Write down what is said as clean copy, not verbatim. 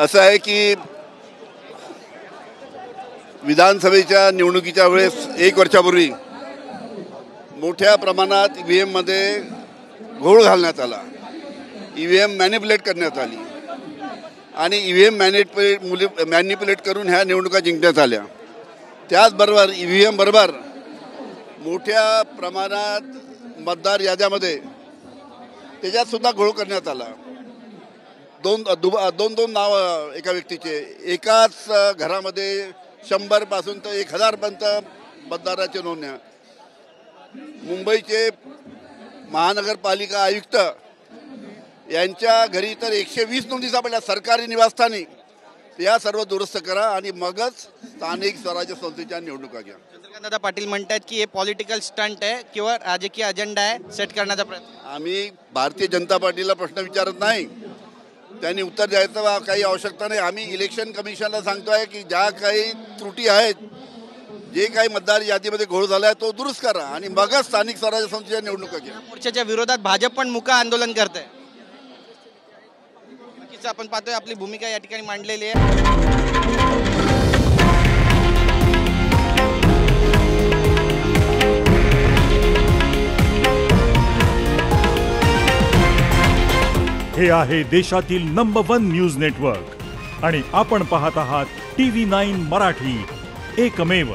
असं आहे की विधानसभेच्या निवडणुकीच्या वेळेस 1 वर्षापूर्वी मोठ्या प्रमाणात EVM मध्ये घोळ घालण्यात आला, EVM मॅनिप्युलेट करण्यात आली आणि EVM मॅनिप्युलेट करून ह्या निवडणुका जिंकण्यात आल्या। त्याचबरोबर EVM बरोबर मोठ्या प्रमाणात मतदार याद्यामध्ये त्याच्यात सुद्धा घोळ करण्यात आला। दोन नाव एका व्यक्तीचे, एकाच घरामध्ये 100 पासून तर 1000 पर्यंत मतदाराच्या नोंदण्या। मुंबईचे महानगरपालिका आयुक्त यांच्या घरी तर 120 नोंदी सापडल्या सरकारी निवासस्थानी। या सर्व दुरुस्त करा आणि मगच स्थानिक स्वराज्य संस्थेच्या निवडणुका घ्या। चंद्रकांतदादा पाटील म्हणतात की हे पॉलिटिकल स्टंट आहे किंवा राजकीय अजेंडा आहे सेट करण्याचा प्रयत्न। आम्ही भारतीय जनता पार्टीला प्रश्न विचारत नाही, त्यांनी उत्तर द्यायचं काही आवश्यकता नाही। आम्ही इलेक्शन कमिशनला सांगतोय की ज्या काही त्रुटी आहेत, जे काही मतदार यादीमध्ये घोळ झाला आहे तो दुरुस्त करा आणि मगच स्थानिक स्वराज्य संस्थेच्या निवडणुका घ्या। मोर्चाच्या विरोधात भाजप पण मुका आंदोलन करते। नक्कीच आपण पाहतोय आपली भूमिका या ठिकाणी मांडलेली आहे। हे आहे देशातील नंबर 1 न्यूज नेटवर्क आणि आपण पाहत आहात TV9 मराठी, एकमेव।